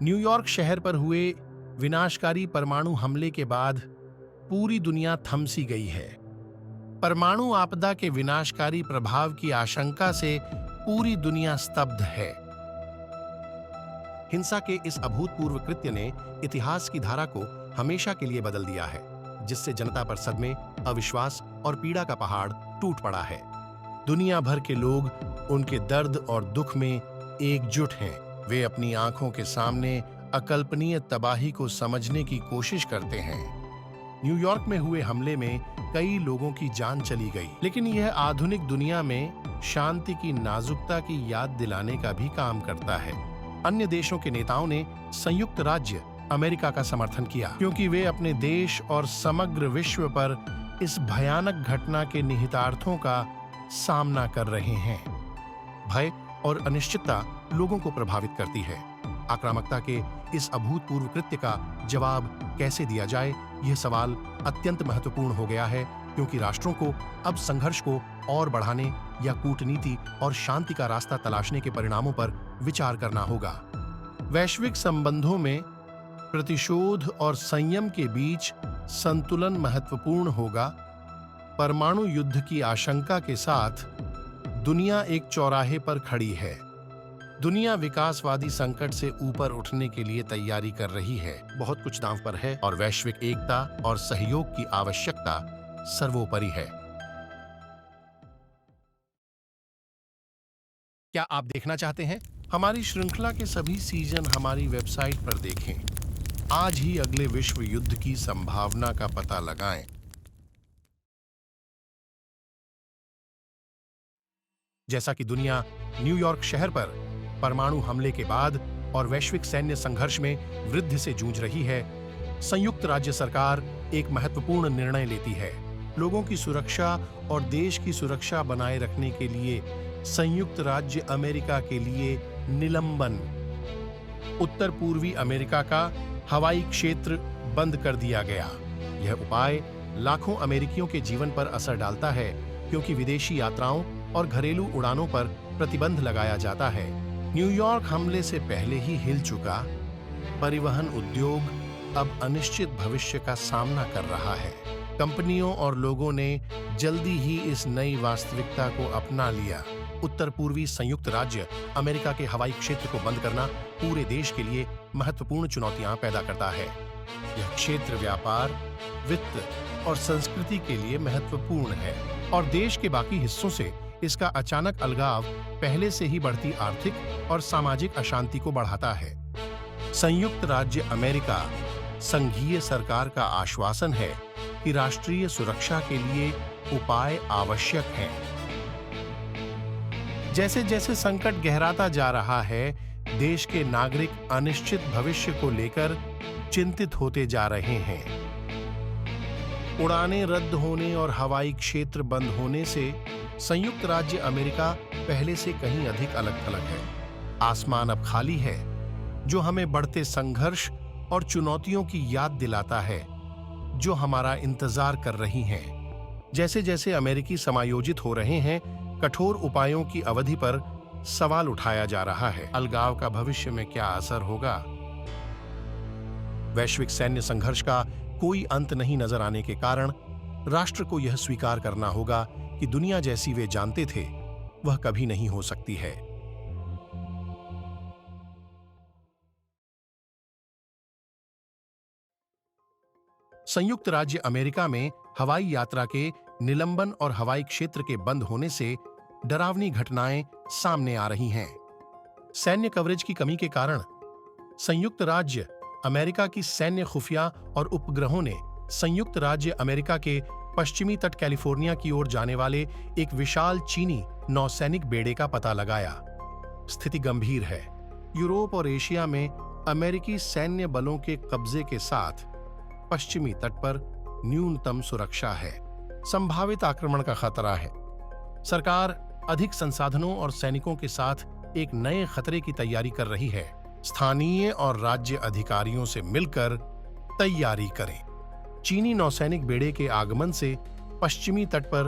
New York शहर पर हुए विनाशकारी परमाणु हमले के बाद पूरी दुनिया थम सी गई है। परमाणु आपदा के विनाशकारी प्रभाव की आशंका से पूरी दुनिया स्तब्ध है। हिंसा के इस अभूतपूर्व कृत्य ने इतिहास की धारा को हमेशा के लिए बदल दिया है, जिससे जनता पर सदमे, अविश्वास और पीड़ा का पहाड़ टूट पड़ा है। दुनिया भर के लोग उनके दर्द और दुख में एकजुट हैं। वे अपनी आंखों के सामने अकल्पनीय तबाही को समझने की कोशिश करते हैं। न्यूयॉर्क में हुए हमले में कई लोगों की जान चली गई, लेकिन यह आधुनिक दुनिया में शांति की नाजुकता की याद दिलाने का भी काम करता है। अन्य देशों के नेताओं ने संयुक्त राज्य अमेरिका का समर्थन किया, क्योंकि वे अपने देश और समग्र विश्व पर इस भयानक घटना के निहितार्थों का सामना कर रहे हैं। भय और अनिश्चितता लोगों को प्रभावित करती है। आक्रामकता के इस अभूतपूर्व कृत्य का जवाब कैसे दिया जाए, यह सवाल अत्यंत महत्वपूर्ण हो गया है, क्योंकि राष्ट्रों को अब संघर्ष को और बढ़ाने या कूटनीति और शांति का रास्ता तलाशने के परिणामों पर विचार करना होगा। वैश्विक संबंधों में प्रतिशोध और संयम के बीच संतुलन महत्वपूर्ण होगा। परमाणु युद्ध की आशंका के साथ दुनिया एक चौराहे पर खड़ी है। दुनिया विकासवादी संकट से ऊपर उठने के लिए तैयारी कर रही है। बहुत कुछ दांव पर है और वैश्विक एकता और सहयोग की आवश्यकता सर्वोपरि है। क्या आप देखना चाहते हैं? हमारी श्रृंखला के सभी सीजन हमारी वेबसाइट पर देखें। आज ही अगले विश्व युद्ध की संभावना का पता लगाएं। जैसा कि दुनिया न्यूयॉर्क शहर पर परमाणु हमले के बाद और वैश्विक सैन्य संघर्ष में वृद्धि से जूझ रही है, संयुक्त राज्य सरकार एक महत्वपूर्ण निर्णय लेती है। लोगों की सुरक्षा और देश की सुरक्षा बनाए रखने के लिए संयुक्त राज्य अमेरिका के लिए निलंबन। उत्तर पूर्वी अमेरिका का हवाई क्षेत्र बंद कर दिया गया। यह उपाय लाखों अमेरिकियों के जीवन पर असर डालता है, क्योंकि विदेशी यात्राओं और घरेलू उड़ानों पर प्रतिबंध लगाया जाता है। न्यूयॉर्क हमले से पहले ही हिल चुका परिवहन उद्योग अब अनिश्चित भविष्य का सामना कर रहा है। कंपनियों और लोगों ने जल्दी ही इस नई वास्तविकता को अपना लिया। उत्तर पूर्वी संयुक्त राज्य अमेरिका के हवाई क्षेत्र को बंद करना पूरे देश के लिए महत्वपूर्ण चुनौतियां पैदा करता है। यह क्षेत्र व्यापार, वित्त और संस्कृति के लिए महत्वपूर्ण है और देश के बाकी हिस्सों से इसका अचानक अलगाव पहले से ही बढ़ती आर्थिक और सामाजिक अशांति को बढ़ाता है। संयुक्त राज्य अमेरिका संघीय सरकार का आश्वासन है कि राष्ट्रीय सुरक्षा के लिए उपाय आवश्यक हैं। जैसे जैसे संकट गहराता जा रहा है, देश के नागरिक अनिश्चित भविष्य को लेकर चिंतित होते जा रहे हैं। उड़ानें रद्द होने और हवाई क्षेत्र बंद होने से संयुक्त राज्य अमेरिका पहले से कहीं अधिक अलग-थलग है। आसमान अब खाली है, जो हमें बढ़ते संघर्ष और चुनौतियों की याद दिलाता है, जो हमारा इंतजार कर रही हैं। जैसे जैसे अमेरिकी समायोजित हो रहे हैं, कठोर उपायों की अवधि पर सवाल उठाया जा रहा है। अलगाव का भविष्य में क्या असर होगा? वैश्विक सैन्य संघर्ष का कोई अंत नहीं नजर आने के कारण राष्ट्र को यह स्वीकार करना होगा कि दुनिया जैसी वे जानते थे, वह कभी नहीं हो सकती है। संयुक्त राज्य अमेरिका में हवाई यात्रा के निलंबन और हवाई क्षेत्र के बंद होने से डरावनी घटनाएं सामने आ रही हैं। सैन्य कवरेज की कमी के कारण संयुक्त राज्य अमेरिका की सैन्य खुफिया और उपग्रहों ने संयुक्त राज्य अमेरिका के पश्चिमी तट कैलिफोर्निया की ओर जाने वाले एक विशाल चीनी नौसैनिक बेड़े का पता लगाया। स्थिति गंभीर है। यूरोप और एशिया में अमेरिकी सैन्य बलों के कब्जे के साथ पश्चिमी तट पर न्यूनतम सुरक्षा है। संभावित आक्रमण का खतरा है। सरकार अधिक संसाधनों और सैनिकों के साथ एक नए खतरे की तैयारी कर रही है। स्थानीय और राज्य अधिकारियों से मिलकर तैयारी करें। चीनी नौसैनिक बेड़े के आगमन से पश्चिमी तट पर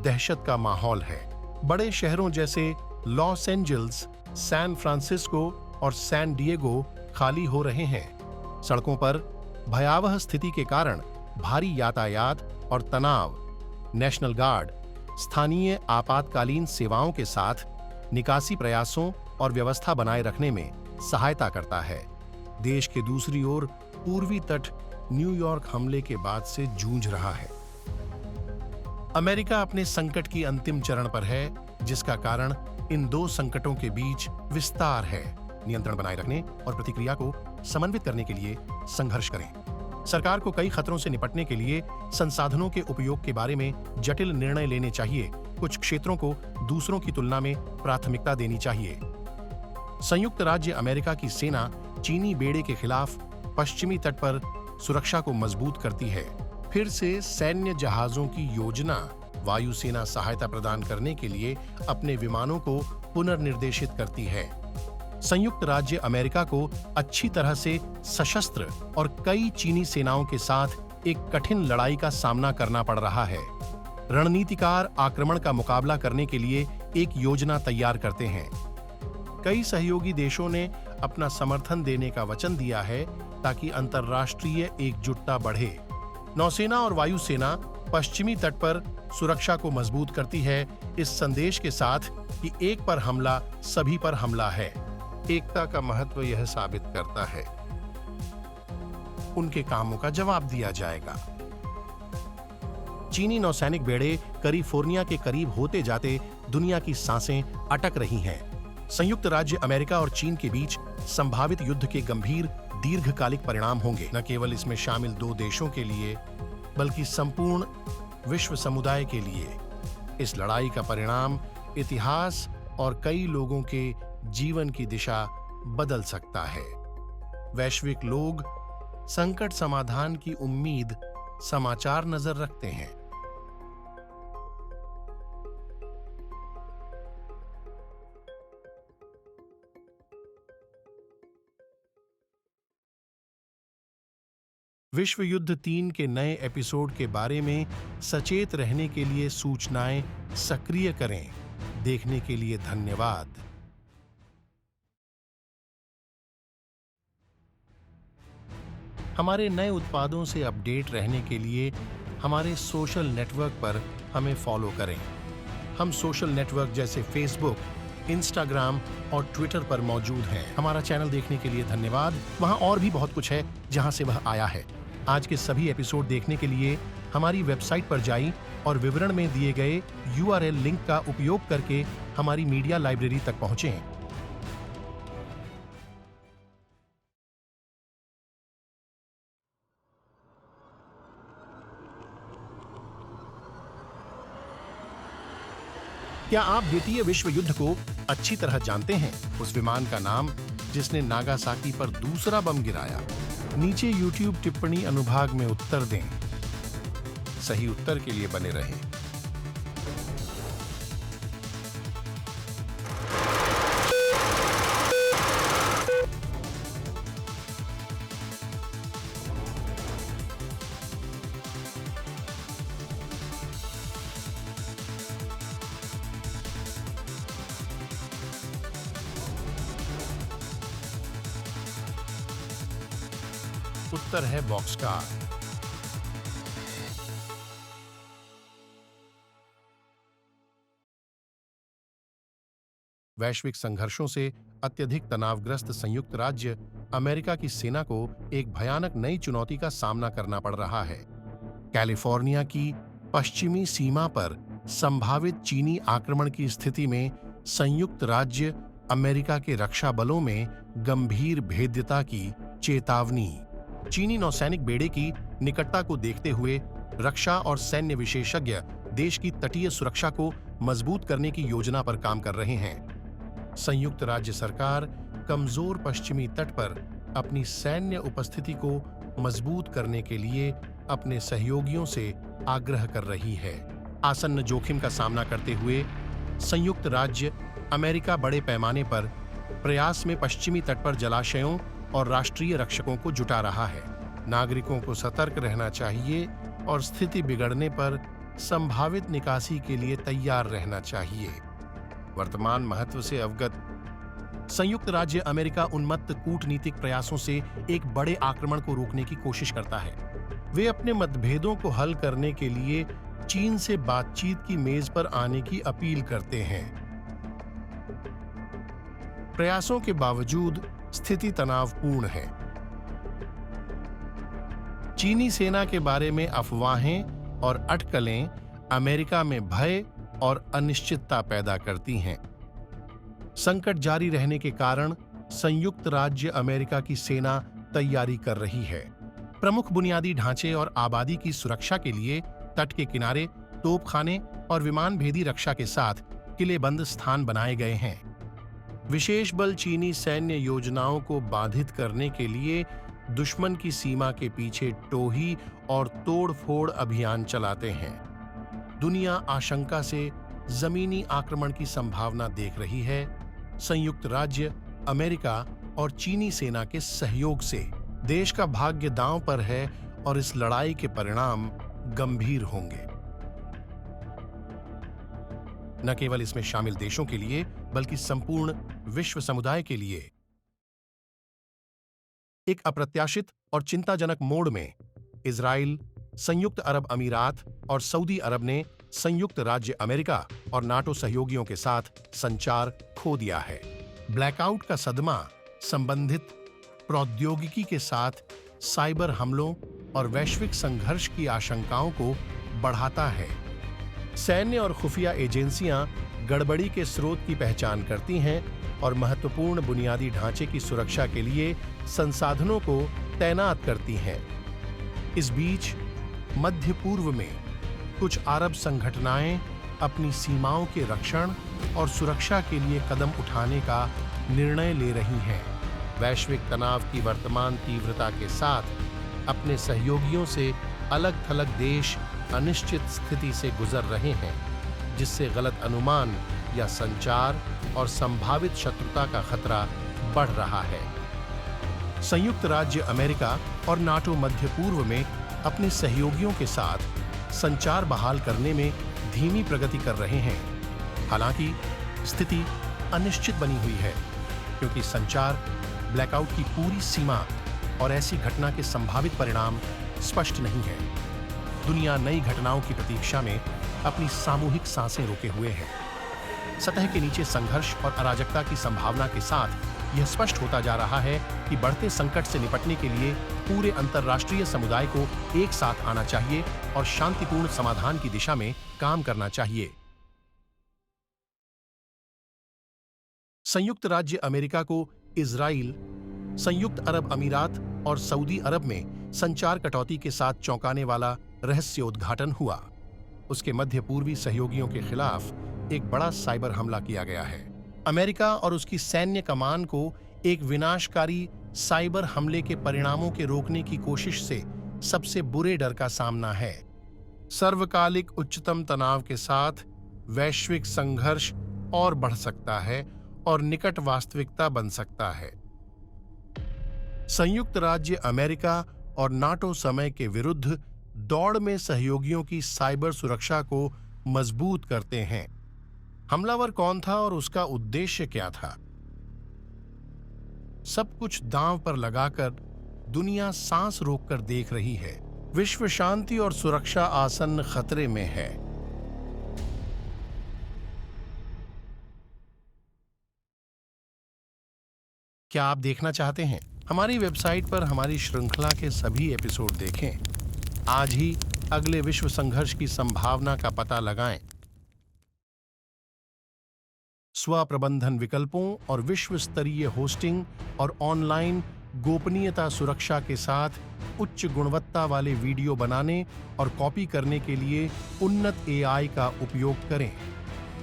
दहशत का माहौल है। बड़े शहरों जैसे लॉस एंजल्स, सैन फ्रांसिस्को और सैन डिएगो खाली हो रहे हैं। सड़कों पर भयावह स्थिति के कारण भारी यातायात और तनाव नेशनल गार्ड स्थानीय आपातकालीन सेवाओं के साथ निकासी प्रयासों और व्यवस्था बनाए रखने में सहायता करता है। देश के दूसरी ओर पूर्वी तट न्यूयॉर्क हमले के बाद से जूझ रहा है। अमेरिका अपने संकट की अंतिम चरण पर है, जिसका कारण इन दो संकटों के बीच विस्तार है। नियंत्रण बनाए रखने और प्रतिक्रिया को समन्वित करने के लिए संघर्ष करें। सरकार को कई खतरों से निपटने के लिए संसाधनों के उपयोग के बारे में जटिल निर्णय लेने चाहिए। कुछ क्षेत्रों को दूसरों की तुलना में प्राथमिकता देनी चाहिए। संयुक्त राज्य अमेरिका की सेना चीनी बेड़े के खिलाफ पश्चिमी तट पर सुरक्षा को मजबूत करती है। फिर से सैन्य जहाजों की योजना वायुसेना सहायता प्रदान करने के लिए अपने विमानों को पुनर्निर्देशित करती है। संयुक्त राज्य अमेरिका को अच्छी तरह से सशस्त्र और कई चीनी सेनाओं के साथ एक कठिन लड़ाई का सामना करना पड़ रहा है। रणनीतिकार आक्रमण का मुकाबला करने के लिए एक योजना तैयार करते हैं। कई सहयोगी देशों ने अपना समर्थन देने का वचन दिया है ताकि अंतर्राष्ट्रीय एकजुटता बढ़े। नौसेना और वायुसेना पश्चिमी तट पर सुरक्षा को मजबूत करती है, इस संदेश के साथ कि एक पर हमला सभी पर हमला है। एकता का महत्व यह साबित करता है। उनके कामों का जवाब दिया जाएगा। चीनी नौसैनिक बेड़े कैलिफोर्निया के करीब होते जाते दुनिया की सांसें अटक रही हैं। संयुक्त राज्य अमेरिका और चीन के बीच संभावित युद्ध के गंभीर दीर्घकालिक परिणाम होंगे, न केवल इसमें शामिल दो देशों के लिए बल्कि संपूर्ण विश्व समुदाय के लिए। इस लड़ाई का परिणाम इतिहास और कई लोगों के जीवन की दिशा बदल सकता है। वैश्विक लोग संकट समाधान की उम्मीद समाचार नजर रखते हैं। विश्व युद्ध 3 के नए एपिसोड के बारे में सचेत रहने के लिए सूचनाएं सक्रिय करें। देखने के लिए धन्यवाद। हमारे नए उत्पादों से अपडेट रहने के लिए हमारे सोशल नेटवर्क पर हमें फॉलो करें। हम सोशल नेटवर्क जैसे फेसबुक, इंस्टाग्राम और ट्विटर पर मौजूद हैं। हमारा चैनल देखने के लिए धन्यवाद। वहां और भी बहुत कुछ है जहां से वह आया है। आज के सभी एपिसोड देखने के लिए हमारी वेबसाइट पर जाइए और विवरण में दिए गए URL लिंक का उपयोग करके हमारी मीडिया लाइब्रेरी तक पहुंचें। क्या आप द्वितीय विश्व युद्ध को अच्छी तरह जानते हैं? उस विमान का नाम जिसने नागासाकी पर दूसरा बम गिराया? नीचे YouTube टिप्पणी अनुभाग में उत्तर दें। सही उत्तर के लिए बने रहें। उत्तर है बॉक्सकार। वैश्विक संघर्षों से अत्यधिक तनावग्रस्त संयुक्त राज्य अमेरिका की सेना को एक भयानक नई चुनौती का सामना करना पड़ रहा है। कैलिफोर्निया की पश्चिमी सीमा पर संभावित चीनी आक्रमण की स्थिति में संयुक्त राज्य अमेरिका के रक्षा बलों में गंभीर भेद्यता की चेतावनी। चीनी नौसैनिक बेड़े की निकटता को देखते हुए रक्षा और सैन्य विशेषज्ञ देश की तटीय सुरक्षा को मजबूत करने की योजना पर काम कर रहे हैं। संयुक्त राज्य सरकार कमजोर पश्चिमी तट पर अपनी सैन्य उपस्थिति को मजबूत करने के लिए अपने सहयोगियों से आग्रह कर रही है। आसन्न जोखिम का सामना करते हुए संयुक्त राज्य अमेरिका बड़े पैमाने पर प्रयास में पश्चिमी तट पर जलाशयों और राष्ट्रीय रक्षकों को जुटा रहा है। नागरिकों को सतर्क रहना चाहिए और स्थिति बिगड़ने पर संभावित निकासी के लिए तैयार रहना चाहिए। वर्तमान महत्व से अवगत संयुक्त राज्य अमेरिका उन्मत्त कूटनीतिक प्रयासों से एक बड़े आक्रमण को रोकने की कोशिश करता है। वे अपने मतभेदों को हल करने के लिए चीन से बातचीत की मेज पर आने की अपील करते हैं। प्रयासों के बावजूद स्थिति तनावपूर्ण है। चीनी सेना के बारे में अफवाहें और अटकलें अमेरिका में भय और अनिश्चितता पैदा करती हैं। संकट जारी रहने के कारण संयुक्त राज्य अमेरिका की सेना तैयारी कर रही है। प्रमुख बुनियादी ढांचे और आबादी की सुरक्षा के लिए तट के किनारे तोपखाने और विमान भेदी रक्षा के साथ किलेबंद स्थान बनाए गए हैं। विशेष बल चीनी सैन्य योजनाओं को बाधित करने के लिए दुश्मन की सीमा के पीछे टोही और तोड़-फोड़ अभियान चलाते हैं। दुनिया आशंका से जमीनी आक्रमण की संभावना देख रही है। संयुक्त राज्य अमेरिका और चीनी सेना के सहयोग से देश का भाग्य दांव पर है और इस लड़ाई के परिणाम गंभीर होंगे, न केवल इसमें शामिल देशों के लिए बल्कि संपूर्ण विश्व समुदाय के लिए। एक अप्रत्याशित और चिंताजनक मोड़ में इजराइल, संयुक्त अरब अमीरात और सऊदी अरब ने संयुक्त राज्य अमेरिका और नाटो सहयोगियों के साथ संचार खो दिया है। ब्लैकआउट का सदमा संबंधित प्रौद्योगिकी के साथ साइबर हमलों और वैश्विक संघर्ष की आशंकाओं को बढ़ाता है। सैन्य और खुफिया एजेंसियां गड़बड़ी के स्रोत की पहचान करती हैं और महत्वपूर्ण बुनियादी ढांचे की सुरक्षा के लिए संसाधनों को तैनात करती हैं। इस बीच मध्य पूर्व में कुछ अरब संगठनाएं अपनी सीमाओं के रक्षण और सुरक्षा के लिए कदम उठाने का निर्णय ले रही हैं। वैश्विक तनाव की वर्तमान तीव्रता के साथ अपने सहयोगियों से अलग-थलग देश अनिश्चित स्थिति से गुजर रहे हैं, जिससे गलत अनुमान या संचार और संभावित शत्रुता का खतरा बढ़ रहा है। संयुक्त राज्य अमेरिका और नाटो मध्य पूर्व में अपने सहयोगियों के साथ संचार बहाल करने में धीमी प्रगति कर रहे हैं। हालांकि स्थिति अनिश्चित बनी हुई है, क्योंकि संचार ब्लैकआउट की पूरी सीमा और ऐसी घटना के संभावित परिणाम स्पष्ट नहीं है। दुनिया नई घटनाओं की प्रतीक्षा में अपनी सामूहिक सांसें रोके हुए है। सतह के नीचे संघर्ष और अराजकता की संभावना के साथ यह स्पष्ट होता जा रहा है कि बढ़ते संकट से निपटने के लिए पूरे अंतर्राष्ट्रीय समुदाय को एक साथ आना चाहिए और शांतिपूर्ण समाधान की दिशा में काम करना चाहिए। संयुक्त राज्य अमेरिका को इजराइल, संयुक्त अरब अमीरात और सऊदी अरब में संचार कटौती के साथ चौंकाने वाला रहस्योद्घाटन हुआ। उसके मध्य पूर्वी सहयोगियों के खिलाफ एक बड़ा साइबर हमला किया गया है। अमेरिका और उसकी सैन्य कमान को एक विनाशकारी साइबर हमले के परिणामों के रोकने की कोशिश से सबसे बुरे डर का सामना है। सर्वकालिक उच्चतम तनाव के साथ वैश्विक संघर्ष और बढ़ सकता है और निकट वास्तविकता बन सकता है। संयुक्त राज्य अमेरिका और नाटो समय के विरुद्ध दौड़ में सहयोगियों की साइबर सुरक्षा को मजबूत करते हैं। हमलावर कौन था और उसका उद्देश्य क्या था? सब कुछ दांव पर लगाकर दुनिया सांस रोककर देख रही है। विश्व शांति और सुरक्षा आसन्न खतरे में है। क्या आप देखना चाहते हैं? हमारी वेबसाइट पर हमारी श्रृंखला के सभी एपिसोड देखें। आज ही अगले विश्व संघर्ष की संभावना का पता लगाएं। स्व-प्रबंधन विकल्पों और विश्व स्तरीय होस्टिंग और ऑनलाइन गोपनीयता सुरक्षा के साथ उच्च गुणवत्ता वाले वीडियो बनाने और कॉपी करने के लिए उन्नत AI का उपयोग करें।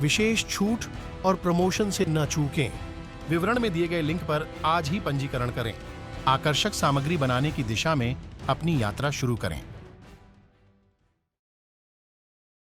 विशेष छूट और प्रमोशन से न चूकें। विवरण में दिए गए लिंक पर आज ही पंजीकरण करें। आकर्षक सामग्री बनाने की दिशा में अपनी यात्रा शुरू करें।